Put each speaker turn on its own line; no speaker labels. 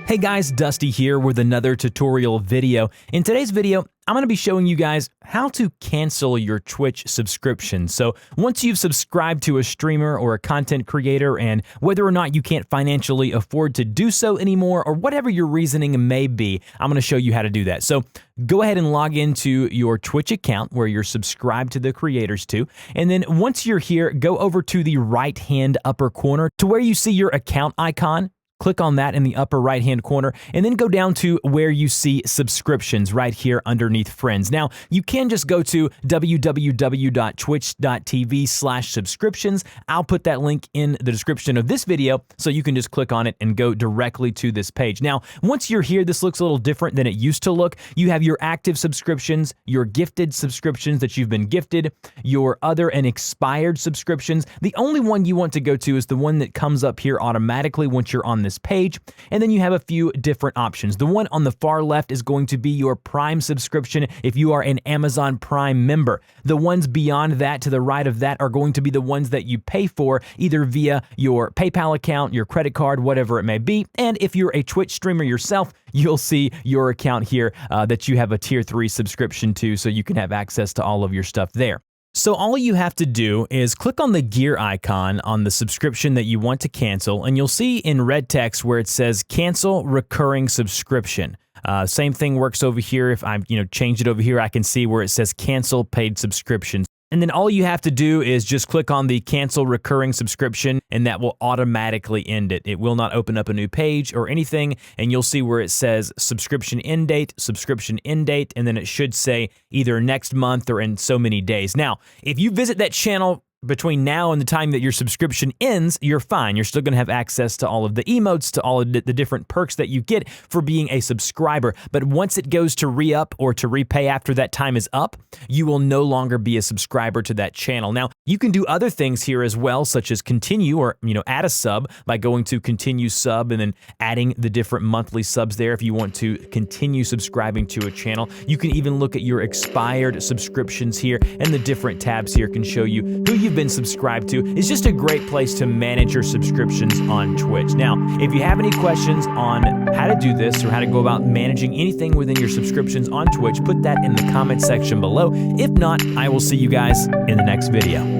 Hey guys, Dusty here with another tutorial video. In today's video, I'm going to be showing you guys how to cancel your Twitch subscription. So once you've subscribed to a streamer or a content creator, and whether or not you can't financially afford to do so anymore, or whatever your reasoning may be, I'm going to show you how to do that. So go ahead and log into your Twitch account where you're subscribed to the creators to. And then once you're here, go over to the right-hand upper corner to where you see your account icon. Click on that in the upper right-hand corner, and then go down to where you see subscriptions right here underneath friends. Now, you can just go to www.twitch.tv/subscriptions. I'll put that link in the description of this video, so you can just click on it and go directly to this page. Now, once you're here, this looks a little different than it used to look. You have your active subscriptions, your gifted subscriptions that you've been gifted, your other and expired subscriptions. The only one you want to go to is the one that comes up here automatically once you're on this page, and then you have a few different options. The one on the far left is going to be your Prime subscription if you are an Amazon Prime member. The ones beyond that, to the right of that, are going to be the ones that you pay for either via your PayPal account, your credit card, whatever it may be. And if you're a Twitch streamer yourself, you'll see your account here that you have a tier 3 subscription to, so you can have access to all of your stuff there. So all you have to do is click on the gear icon on the subscription that you want to cancel, and you'll see in red text where it says cancel recurring subscription. Same thing works over here. If I change it over here, I can see where it says cancel paid subscriptions. And then all you have to do is just click on the cancel recurring subscription, and that will automatically end it. It will not open up a new page or anything, and you'll see where it says subscription end date, and then it should say either next month or in so many days. Now, if you visit that channel between now and the time that your subscription ends, you're fine. You're still going to have access to all of the emotes, to all of the different perks that you get for being a subscriber. But once it goes to re-up or to repay after that time is up, you will no longer be a subscriber to that channel. Now, you can do other things here as well, such as continue or add a sub by going to continue sub and then adding the different monthly subs there if you want to continue subscribing to a channel. You can even look at your expired subscriptions here, and the different tabs here can show you who you've been subscribed to. It's just a great place to manage your subscriptions on Twitch. Now, if you have any questions on how to do this or how to go about managing anything within your subscriptions on Twitch, put that in the comment section below. If not, I will see you guys in the next video.